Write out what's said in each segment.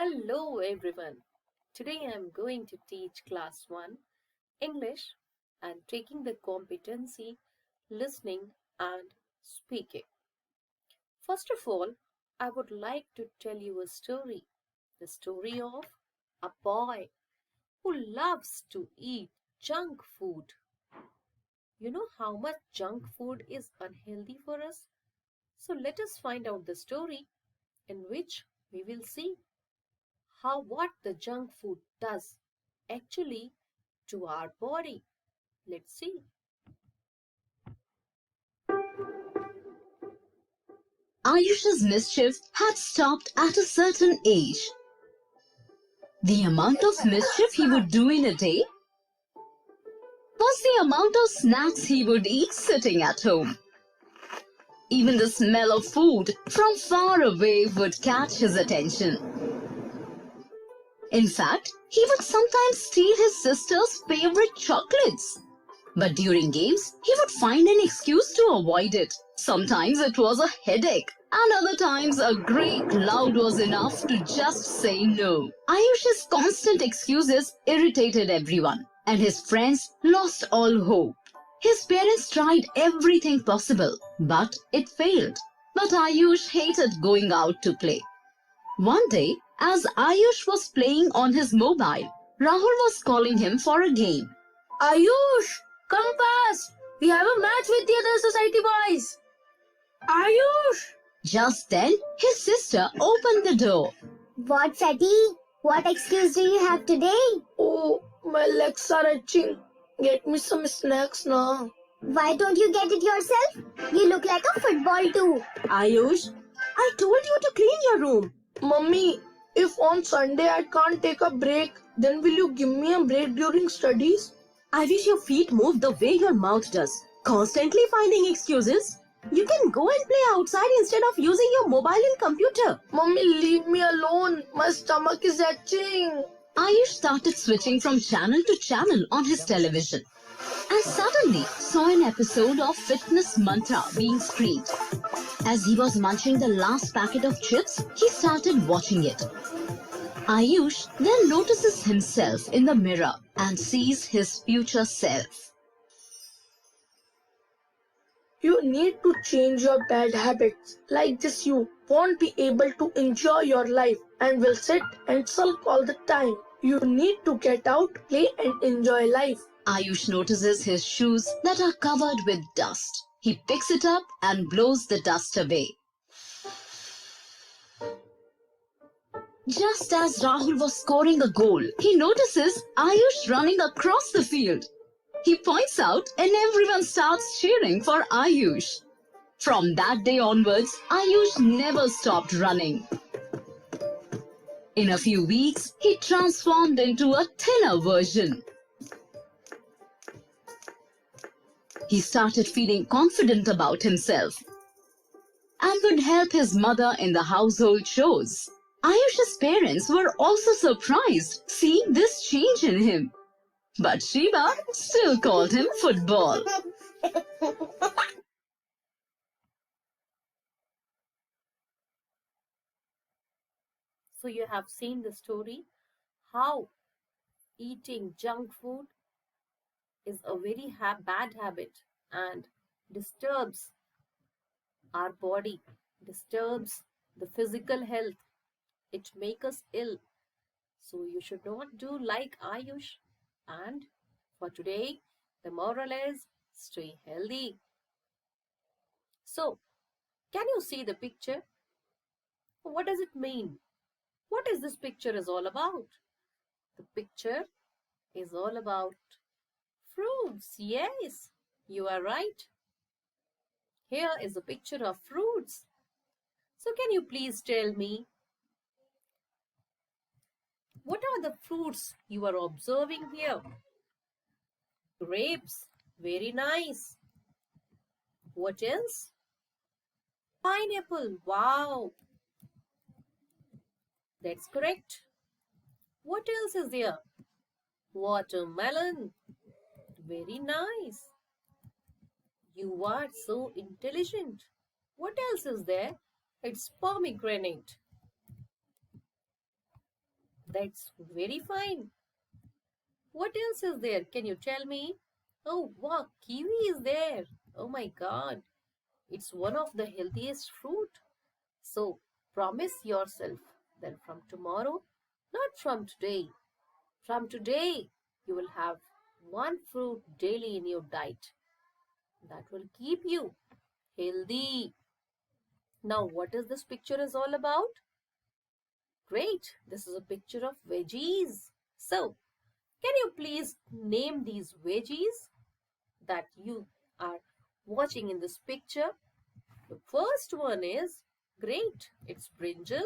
Hello everyone. Today I am going to teach class 1 English and taking the competency listening and speaking. First of all, I would like to tell you a story. The story of a boy who loves to eat junk food. You know how much junk food is unhealthy for us? So let us find out the story in which we will see how what the junk food does actually to our body. Let's see. Ayush's mischief had stopped at a certain age. The amount of mischief he would do in a day was the amount of snacks he would eat sitting at home. Even the smell of food from far away would catch his attention. In fact, he would sometimes steal his sister's favorite chocolates. But during games, he would find an excuse to avoid it. Sometimes it was a headache, and other times a great cloud was enough to just say no. Ayush's constant excuses irritated everyone, and his friends lost all hope. His parents tried everything possible, but it failed. But Ayush hated going out to play. One day, as Ayush was playing on his mobile, Rahul was calling him for a game. Ayush, come fast. We have a match with the other society boys. Ayush! Just then, his sister opened the door. What, Fatty? What excuse do you have today? Oh, my legs are itching. Get me some snacks now. Why don't you get it yourself? You look like a football too. Ayush, I told you to clean your room. Mummy, if on Sunday I can't take a break, then will you give me a break during studies? I wish your feet moved the way your mouth does. Constantly finding excuses. You can go and play outside instead of using your mobile and computer. Mummy, leave me alone. My stomach is itching. Ayush started switching from channel to channel on his television and suddenly saw an episode of Fitness Mantra being screened. As he was munching the last packet of chips, he started watching it. Ayush then notices himself in the mirror and sees his future self. You need to change your bad habits. Like this, you won't be able to enjoy your life and will sit and sulk all the time. You need to get out, play, and enjoy life. Ayush notices his shoes that are covered with dust. He picks it up and blows the dust away. Just as Rahul was scoring a goal, he notices Ayush running across the field. He points out and everyone starts cheering for Ayush. From that day onwards, Ayush never stopped running. In a few weeks, he transformed into a thinner version. He started feeling confident about himself and would help his mother in the household chores. Ayush's parents were also surprised seeing this change in him. But Shiva still called him football. So you have seen the story how eating junk food is a very bad habit and disturbs our body, disturbs the physical health. It makes us ill. So you should not do like Ayush. And for today, the moral is stay healthy. So, can you see the picture? What does it mean? What is this picture is all about? The picture is all about fruits. Yes, you are right. Here is a picture of fruits. So can you please tell me what are the fruits you are observing here? Grapes. Very nice. What else? Pineapple. Wow. That's correct. What else is there? Watermelon. Very nice. You are so intelligent. What else is there? It's pomegranate. That's very fine. What else is there? Can you tell me? Oh, wow, kiwi is there. Oh my God. It's one of the healthiest fruit. So promise yourself that from tomorrow, not from today, from today, you will have one fruit daily in your diet. That will keep you healthy. Now, what is this picture is all about? Great. This is a picture of veggies. So, can you please name these veggies that you are watching in this picture? The first one is great. It's brinjal.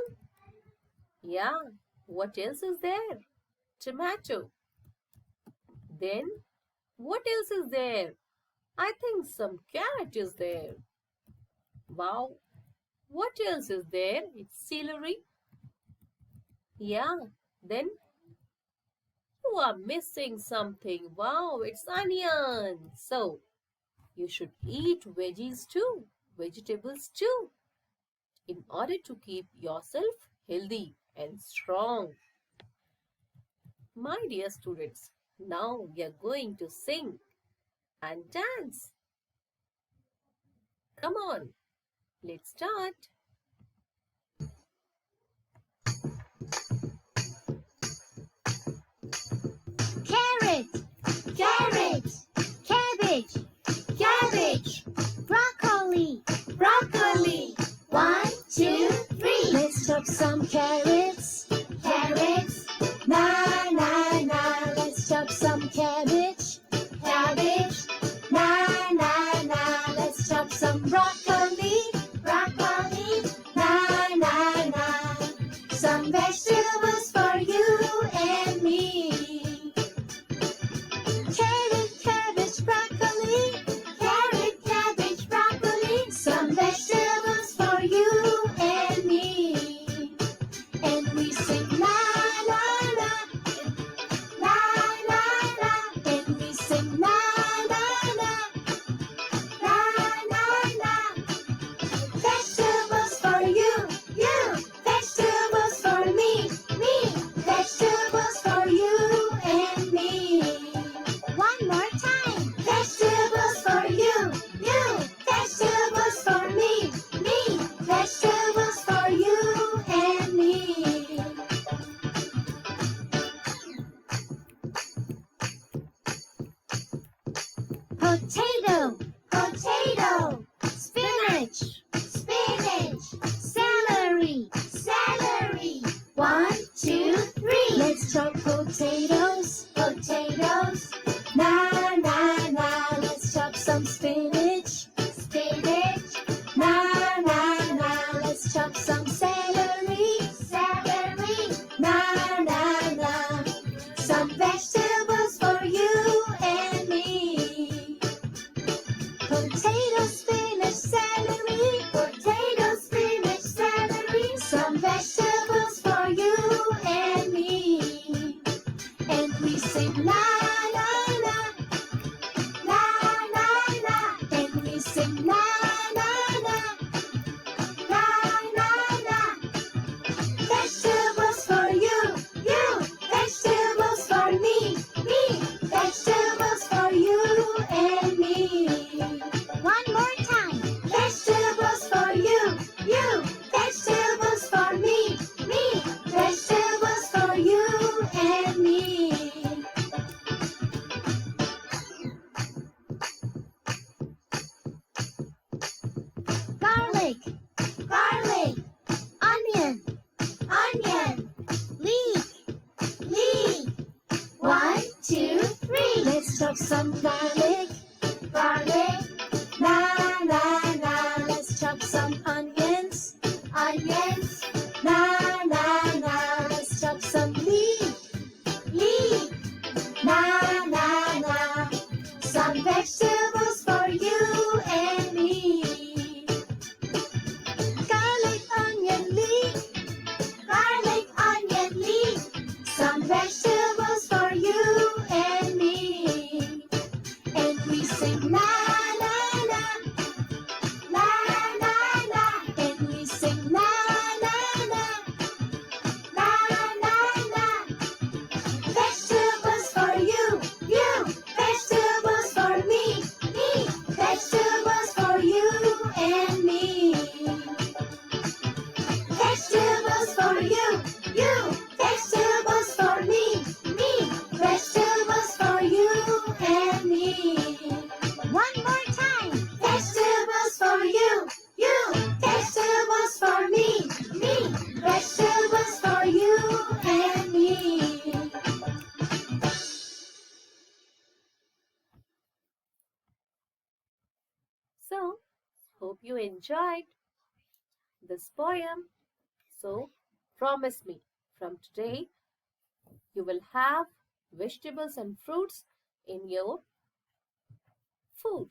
Yeah. What else is there? Tomato. Then, what else is there? I think some carrot is there. Wow. What else is there? It's celery. Yeah. Then, you are missing something. Wow, it's onion. So, you should eat veggies too, vegetables too, in order to keep yourself healthy and strong. My dear students, now we are going to sing and dance. Come on, let's start. Carrot, carrot, cabbage, cabbage, broccoli, broccoli. 1, 2, 3. Let's chop some carrots. Carrots, Na na na. Let's chop some cabbage. cabbage, Na na na. Let's chop some broccoli. broccoli, Na na na. Some vegetables for you and me. Carrot, cabbage, broccoli. carrot, cabbage, broccoli. Some vegetables for you and me. And we sing la la la, La, la, la, and we sing la la la, la, la, la. vegetables for you, vegetables for me, vegetables for you and me. One more time. Vegetables for you, vegetables for me, vegetables for you and me. Potato, potato. Spinach, spinach. Celery, celery. 1, 2, 3. Let's chop potatoes. Potatoes, Na na na. Let's chop some spinach. spinach, Na na na. Let's chop some celery. celery. Na na na. Some vegetables for you and me. Potato, spinach, celery. Potato, spinach, celery. Some vegetables for you and me. And we sing la la la, La, la, la. and we sing la la la. La, la, la. Vegetables for you, vegetables for me, vegetables for you and me. One more time. Vegetables for you, vegetables for me, vegetables for you and me. Garlic, garlic. Onion, onion. Leek, leek. 1, 2, 3. Let's chop some garlic. Garlic, Na na na. Let's chop some onions. onions, Na na na. Let's chop some leek. leek. Na na na. Some vegetables for you and me. Garlic, onion, leek. Garlic, onion, leek. Some vegetables for you and me. And we sing la You. Vegetables for me. Me. Vegetables for you and me. One more time. Vegetables for you. You. Vegetables for me. Me. Vegetables for you and me. So, hope you enjoyed this poem. So, promise me from today you will have vegetables and fruits in your food,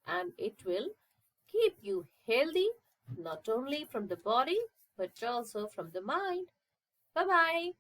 and it will keep you healthy not only from the body but also from the mind. Bye bye.